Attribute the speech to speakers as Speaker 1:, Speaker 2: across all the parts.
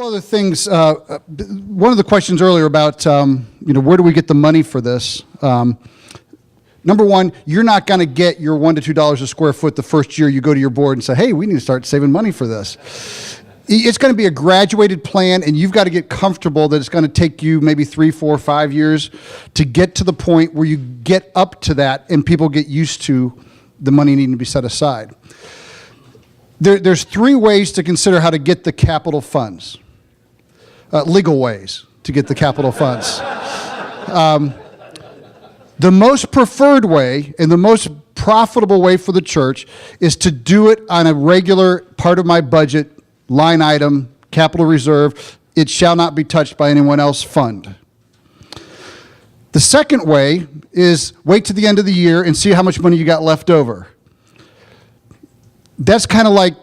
Speaker 1: couple other things. One of the questions earlier about, where do we get the money for this? Number one, you're not going to get your $1 to $2 a square foot the first year you go to your board and say, hey, we need to start saving money for this. It's going to be a graduated plan, and you've got to get comfortable that it's going to take you maybe 3, 4, 5 years to get to the point where you get up to that and people get used to the money needing to be set aside. There's 3 ways to consider how to get the capital funds, legal ways to get the capital funds. The most preferred way and the most profitable way for the church is to do it on a regular part of my budget, line item, capital reserve. It shall not be touched by anyone else fund. The second way is wait to the end of the year and see how much money you got left over. That's kind of like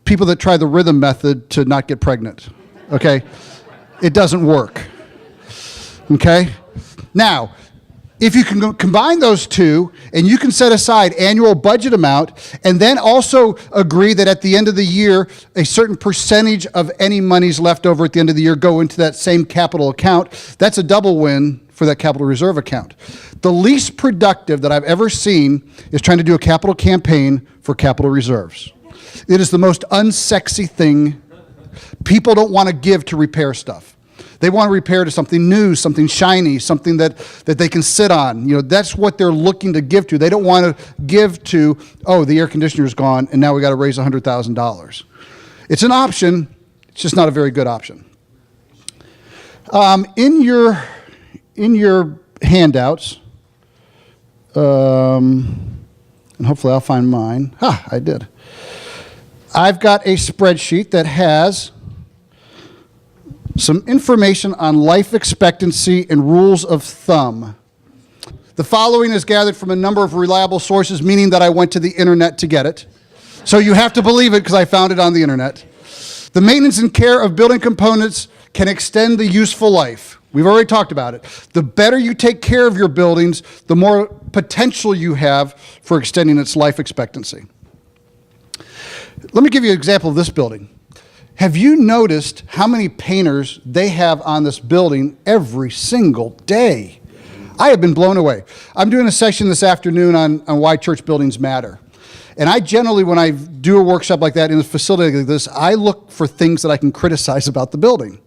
Speaker 1: people that try the rhythm method to not get pregnant, okay? It doesn't work, okay? Now, if you can combine those two and you can set aside annual budget amount and then also agree that at the end of the year, a certain percentage of any monies left over at the end of the year go into that same capital account, that's a double win for that capital reserve account. The least productive that I've ever seen is trying to do a capital campaign for capital reserves. It is the most unsexy thing. People don't want to give to repair stuff. They want to repair to something new, something shiny, something that they can sit on. That's what they're looking to give to. They don't want to give to, oh, the air conditioner's gone and now we got to raise $100,000. It's an option. It's just not a very good option. In your handouts, and hopefully I'll find mine. I did. I've got a spreadsheet that has some information on life expectancy and rules of thumb. The following is gathered from a number of reliable sources, meaning that I went to the internet to get it. So you have to believe it because I found it on the internet. The maintenance and care of building components can extend the useful life. We've already talked about it. The better you take care of your buildings, the more potential you have for extending its life expectancy. Let me give you an example of this building. Have you noticed how many painters they have on this building every single day? I have been blown away. I'm doing a session this afternoon on why church buildings matter. And I generally, when I do a workshop like that in a facility like this, I look for things that I can criticize about the building,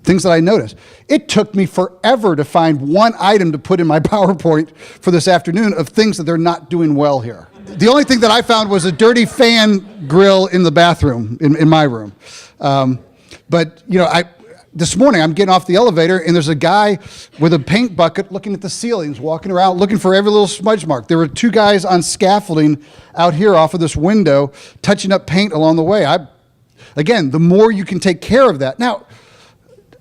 Speaker 1: things that I notice. It took me forever to find one item to put in my PowerPoint for this afternoon of things that they're not doing well here. The only thing that I found was a dirty fan grill in the bathroom, in my room. But this morning I'm getting off the elevator and there's a guy with a paint bucket looking at the ceilings, walking around looking for every little smudge mark. There were 2 guys on scaffolding out here off of this window touching up paint along the way. Again, the more you can take care of that. Now,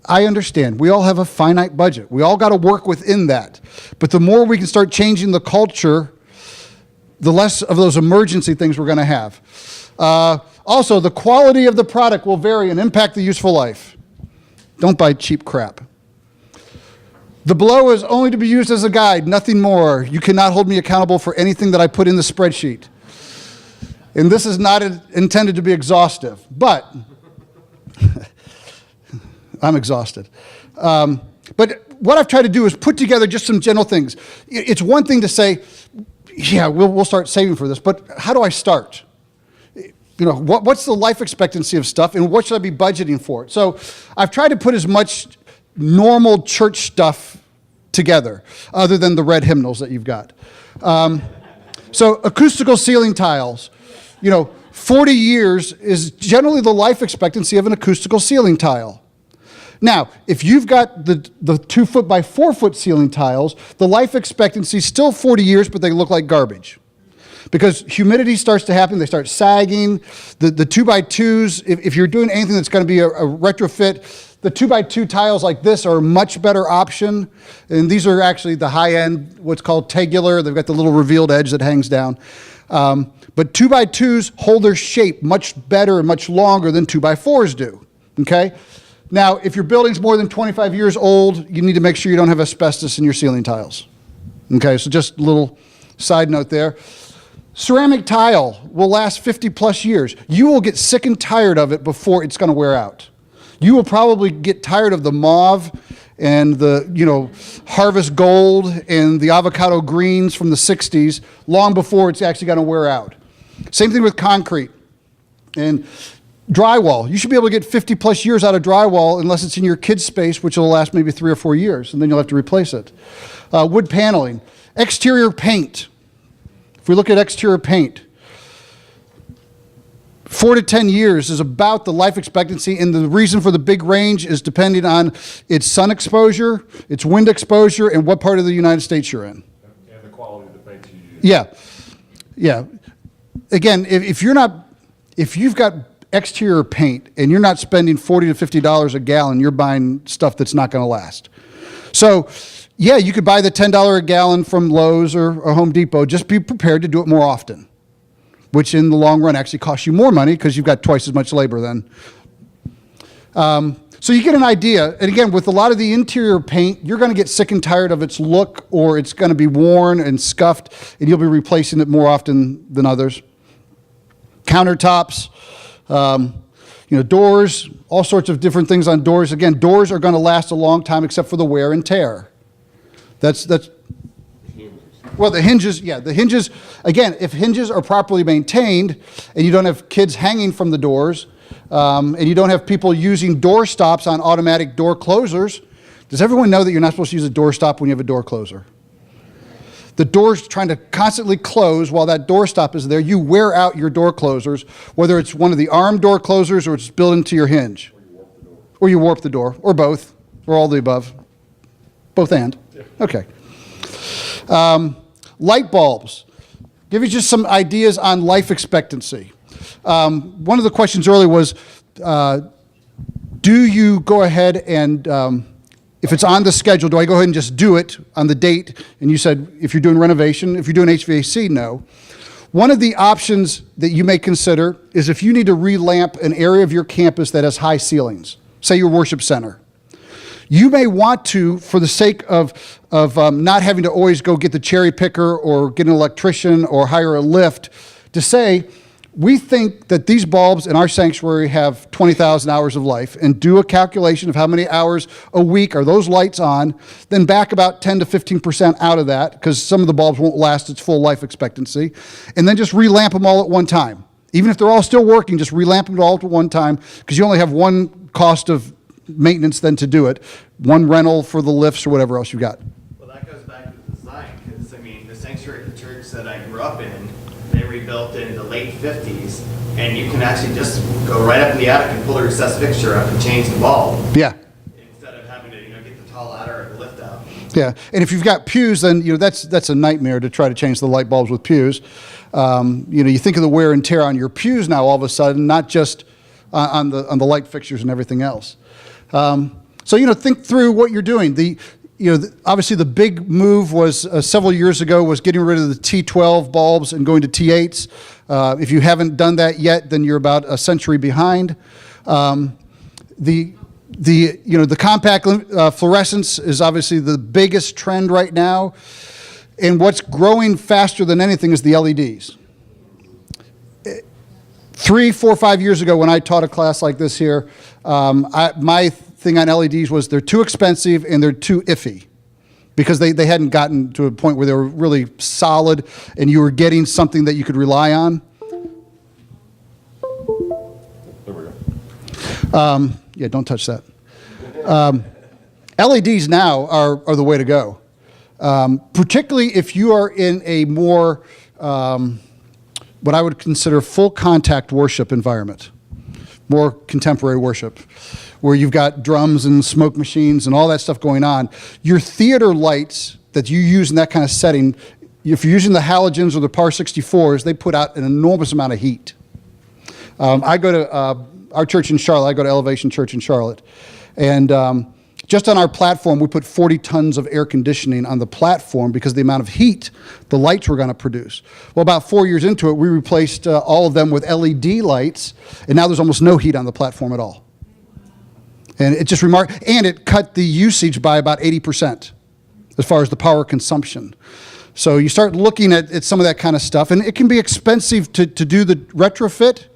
Speaker 1: I understand. We all have a finite budget. We all got to work within that. But the more we can start changing the culture, the less of those emergency things we're going to have. Also, the quality of the product will vary and impact the useful life. Don't buy cheap crap. The below is only to be used as a guide, nothing more. You cannot hold me accountable for anything that I put in the spreadsheet. And this is not intended to be exhaustive, but I'm exhausted. But what I've tried to do is put together just some general things. It's one thing to say, yeah, we'll start saving for this, but how do I start? What's the life expectancy of stuff and what should I be budgeting for? So I've tried to put as much normal church stuff together other than the red hymnals that you've got. So acoustical ceiling tiles, 40 years is generally the life expectancy of an acoustical ceiling tile. Now, if you've got the 2 foot by 4 foot ceiling tiles, the life expectancy is still 40 years, but they look like garbage. Because humidity starts to happen, they start sagging. The 2x2s, if you're doing anything that's going to be a retrofit, the 2x2 tiles like this are a much better option. And these are actually the high end, what's called tegular. They've got the little revealed edge that hangs down. But 2x2s hold their shape much better and much longer than 2x4s do, okay? Now, if your building's more than 25 years old, you need to make sure you don't have asbestos in your ceiling tiles. Okay, so just a little side note there. Ceramic tile will last 50 plus years. You will get sick and tired of it before it's going to wear out. You will probably get tired of the mauve and the, harvest gold and the avocado greens from the 60s long before it's actually going to wear out. Same thing with concrete and drywall. You should be able to get 50 plus years out of drywall unless it's in your kid's space, which will last maybe 3 or 4 years, and then you'll have to replace it. Wood paneling. Exterior paint. If we look at exterior paint, 4 to 10 years is about the life expectancy, and the reason for the big range is depending on its sun exposure, its wind exposure, and what part of the United States you're in.
Speaker 2: And the quality of the paint you use.
Speaker 1: Yeah. Again, if you've got exterior paint and you're not spending $40 to $50 a gallon, you're buying stuff that's not going to last. So, yeah, you could buy the $10 a gallon from Lowe's or Home Depot. Just be prepared to do it more often, which in the long run actually costs you more money because you've got twice as much labor then. So you get an idea. And again, with a lot of the interior paint, you're going to get sick and tired of its look, or it's going to be worn and scuffed, and you'll be replacing it more often than others. Countertops, doors, all sorts of different things on doors. Again, doors are going to last a long time except for the wear and tear. Well, the hinges, again, if hinges are properly maintained and you don't have kids hanging from the doors, and you don't have people using door stops on automatic door closers, does everyone know that you're not supposed to use a door stop when you have a door closer? The door's trying to constantly close while that door stop is there. You wear out your door closers, whether it's one of the arm door closers or it's built into your hinge. Or you warp the door, or both, or all the above. Both and? Yeah. Okay. Light bulbs. Give you just some ideas on life expectancy. One of the questions earlier was, do you go ahead and, if it's on the schedule, do I go ahead and just do it on the date? And you said, if you're doing renovation, if you're doing HVAC, no. One of the options that you may consider is if you need to relamp an area of your campus that has high ceilings, say your worship center. You may want to, for the sake of not having to always go get the cherry picker or get an electrician or hire a lift, to say, we think that these bulbs in our sanctuary have 20,000 hours of life, and do a calculation of how many hours a week are those lights on, then back about 10 to 15% out of that, because some of the bulbs won't last its full life expectancy, and then just relamp them all at one time. Even if they're all still working, just relamp them all at one time, because you only have one cost of maintenance then to do it, one rental for the lifts or whatever else you got.
Speaker 3: Well, that goes back to the design, because, the sanctuary at the church that I grew up in, they rebuilt in the late 50s, and you can actually just go right up in the attic and pull the recessed fixture up and change the bulb.
Speaker 1: Yeah.
Speaker 3: Instead of having to, get the tall ladder or the lift out.
Speaker 1: Yeah, and if you've got pews, then that's a nightmare to try to change the light bulbs with pews. You think of the wear and tear on your pews now all of a sudden, not just on the light fixtures and everything else. So think through what you're doing. Obviously the big move was several years ago was getting rid of the T12 bulbs and going to T8s. If you haven't done that yet, then you're about a century behind. The compact fluorescence is obviously the biggest trend right now, and what's growing faster than anything is the LEDs. 3, 4, 5 years ago when I taught a class like this here, my thing on LEDs was they're too expensive and they're too iffy, because they hadn't gotten to a point where they were really solid and you were getting something that you could rely on.
Speaker 2: There we go.
Speaker 1: Yeah, don't touch that. LEDs now are the way to go, particularly if you are in a more what I would consider full contact worship environment, more contemporary worship, where you've got drums and smoke machines and all that stuff going on. Your theater lights that you use in that kind of setting, if you're using the halogens or the PAR 64s, they put out an enormous amount of heat. I go to our church in Charlotte. I go to Elevation Church in Charlotte, and just on our platform, we put 40 tons of air conditioning on the platform because of the amount of heat the lights were going to produce. Well, about 4 years into it, we replaced all of them with LED lights, and now there's almost no heat on the platform at all. And it just and it cut the usage by about 80% as far as the power consumption. So you start looking at some of that kind of stuff, and it can be expensive to do the retrofit,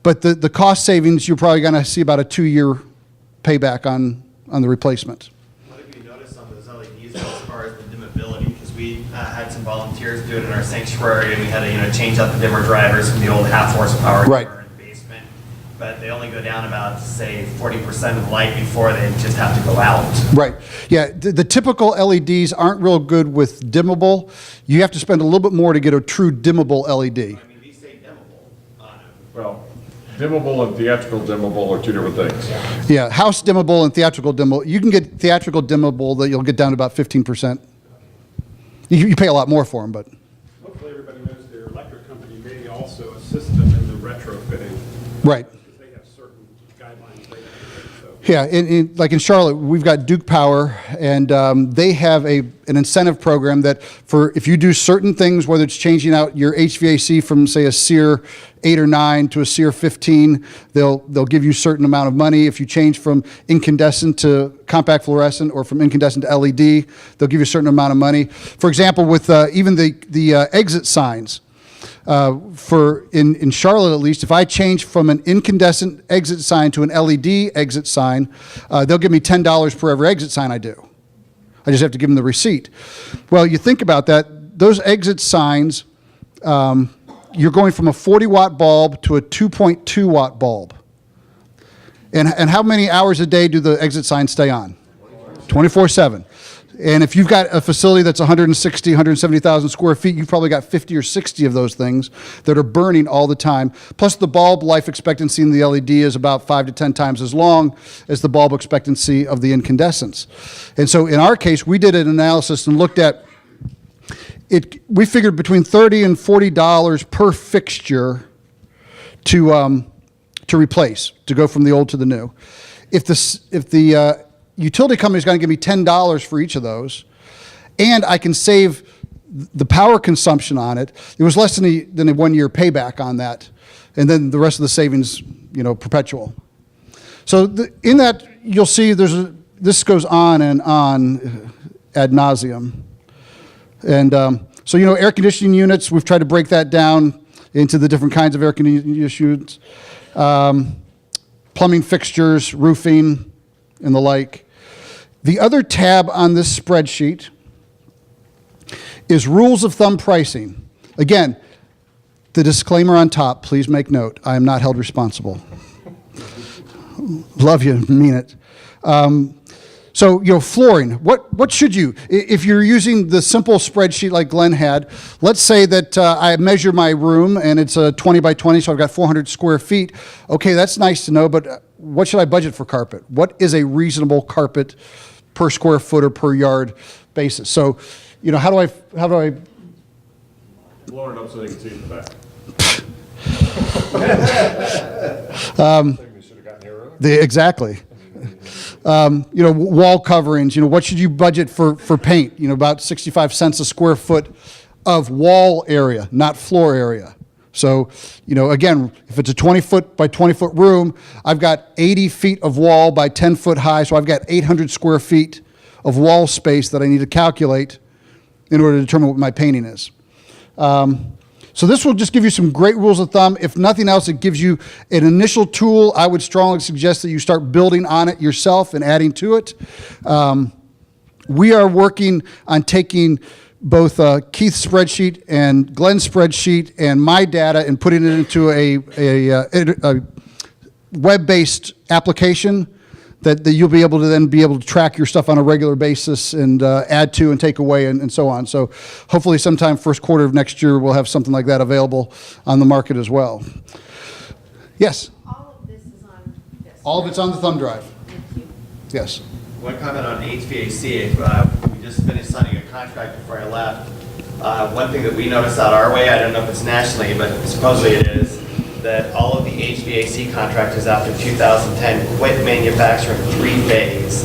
Speaker 1: but the cost savings, you're probably going to see about a 2-year payback on the replacement.
Speaker 3: What have you noticed on those LEDs as far as the dimmability? Because we had some volunteers do it in our sanctuary, and we had to, change out the dimmer drivers from the old half horsepower
Speaker 1: Right.
Speaker 3: dimmer in the basement. But they only go down about, say, 40% of the light before they just have to go out.
Speaker 1: Right. Yeah, the typical LEDs aren't real good with dimmable. You have to spend a little bit more to get a true dimmable LED.
Speaker 3: I mean, these say dimmable on them.
Speaker 2: Well, dimmable and theatrical dimmable are two different things.
Speaker 1: Yeah, house dimmable and theatrical dimmable. You can get theatrical dimmable that you'll get down to about 15%. You pay a lot more for them, but
Speaker 4: Hopefully, everybody knows their electric company may also assist them in the retrofitting.
Speaker 1: right.
Speaker 4: Because they have certain guidelines they have, so.
Speaker 1: Yeah, like in Charlotte, we've got Duke Power, and they have an incentive program that for if you do certain things, whether it's changing out your HVAC from, say, a SEER 8 or 9 to a SEER 15, they'll give you a certain amount of money. If you change from incandescent to compact fluorescent or from incandescent to LED, they'll give you a certain amount of money. For example, with even the exit signs, in Charlotte at least, if I change from an incandescent exit sign to an LED exit sign, they'll give me $10 per every exit sign I do. I just have to give them the receipt. Well, you think about that, those exit signs, you're going from a 40-watt bulb to a 2.2-watt bulb. And how many hours a day do the exit signs stay on? 24/7. And if you've got a facility that's 160, 170,000 square feet, you've probably got 50 or 60 of those things that are burning all the time. Plus the bulb life expectancy in the LED is about 5 to 10 times as long as the bulb expectancy of the incandescents. And so in our case, we did an analysis and looked at it. We figured between $30 and $40 per fixture to replace, to go from the old to the new. If the utility company is going to give me $10 for each of those, and I can save the power consumption on it, it was less than a 1 year payback on that, and then the rest of the savings, perpetual. So in that, you'll see this goes on and on ad nauseum. And so, air conditioning units, we've tried to break that down into the different kinds of air conditioning units, plumbing fixtures, roofing, and the like. The other tab on this spreadsheet is rules of thumb pricing. Again, the disclaimer on top, please make note, I am not held responsible. Love you, mean it. So, flooring, what should you, if you're using the simple spreadsheet like Glenn had, let's say that I measure my room and it's a 20 by 20, so I've got 400 square feet. Okay, that's nice to know, but what should I budget for carpet? What is a reasonable carpet per square foot or per yard basis? So, how do I
Speaker 2: Blow it up so they can see in the back. They should have gotten here earlier.
Speaker 1: Exactly. Wall coverings, what should you budget for paint? About 65 cents a square foot of wall area, not floor area. So, again, if it's a 20-foot by 20-foot room, I've got 80 feet of wall by 10 foot high, so I've got 800 square feet of wall space that I need to calculate in order to determine what my painting is. So this will just give you some great rules of thumb. If nothing else, it gives you an initial tool. I would strongly suggest that you start building on it yourself and adding to it. We are working on taking both Keith's spreadsheet and Glenn's spreadsheet and my data and putting it into a web-based application that you'll be able to then be able to track your stuff on a regular basis and add to and take away and so on. So hopefully sometime first quarter of next year, we'll have something like that available on the market as well. Yes?
Speaker 5: All of this is on this.
Speaker 1: All of it's on the thumb drive.
Speaker 5: Thank you.
Speaker 1: Yes.
Speaker 3: One comment on HVAC, we just finished signing a contract before I left. One thing that we noticed out our way, I don't know if it's nationally, but supposedly it is, that all of the HVAC contractors after 2010 quit manufacturing 3-phase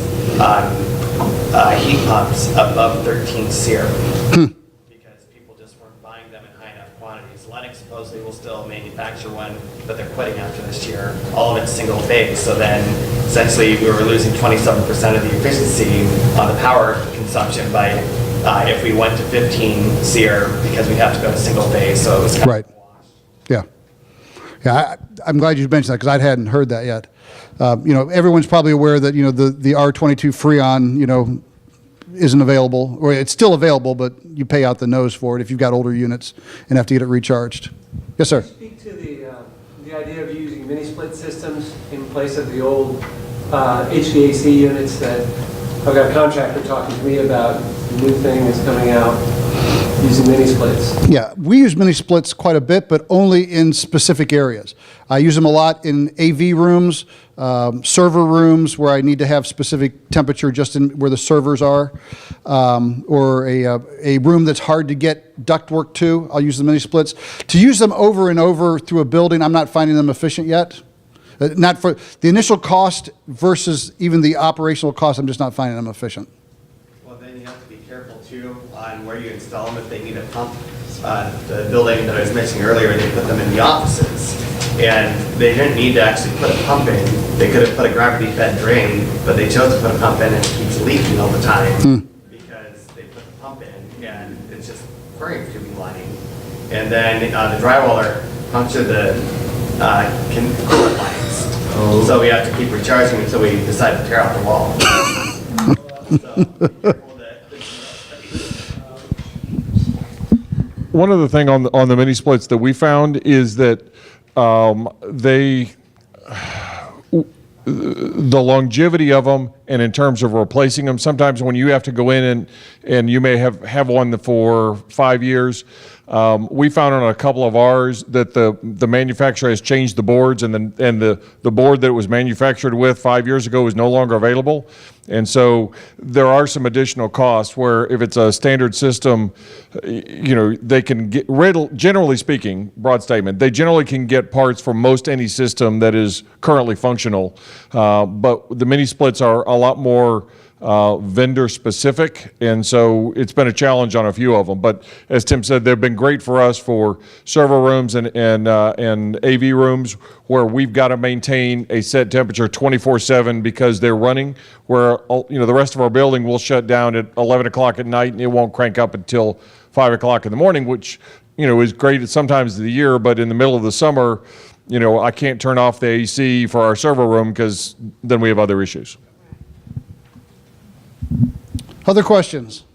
Speaker 3: heat pumps above 13 SEER. Because people just weren't buying them in high enough quantities. Lennox supposedly will still manufacture one, but they're quitting after this year. All of it's single phase, so then essentially we were losing 27% of the efficiency on the power consumption by if we went to 15 SEER because we have to go to single phase, so it was kind
Speaker 1: Right.
Speaker 3: of washed.
Speaker 1: Yeah. Yeah, I'm glad you mentioned that because I hadn't heard that yet. Everyone's probably aware that, the R22 Freon, isn't available, or it's still available, but you pay out the nose for it if you've got older units and have to get it recharged. Yes, sir.
Speaker 6: Speak to the idea of using mini-split systems in place of the old HVAC units that I've got a contractor talking to me about. The new thing is coming out using mini-splits.
Speaker 1: Yeah, we use mini splits quite a bit, but only in specific areas. I use them a lot in AV rooms, server rooms where I need to have specific temperature just in where the servers are, or a room that's hard to get ductwork to. I'll use the mini splits. To use them over and over through a building, I'm not finding them efficient yet. Not for the initial cost versus even the operational cost, I'm just not finding them efficient.
Speaker 3: Well, then you have to be careful too on where you install them if they need a pump. The building that I was mentioning earlier, they put them in the offices. And they didn't need to actually put a pump in. They could have put a gravity fed drain, but they chose to put a pump in and it keeps leaking all the time. Because they put the pump in and it's just very tubing lining. And then the drywaller punctured the coolant lines. So we have to keep recharging until we decide to tear out the wall. So, be careful that-
Speaker 2: One other thing on the mini splits that we found is that the longevity of them, and in terms of replacing them, sometimes when you have to go in and you may have one for 5 years, we found on a couple of ours that the manufacturer has changed the boards, and the board that it was manufactured with 5 years ago is no longer available. And so there are some additional costs where if it's a standard system, they can get, generally speaking, broad statement, they generally can get parts for most any system that is currently functional. But the mini splits are a lot more vendor specific, and so it's been a challenge on a few of them. But as Tim said, they've been great for us for server rooms and AV rooms where we've got to maintain a set temperature 24/7 because they're running, where the rest of our building will shut down at 11 o'clock at night and it won't crank up until 5 o'clock in the morning, which is great at sometimes of the year, but in the middle of the summer, I can't turn off the AC for our server room because then we have other issues.
Speaker 1: Other questions?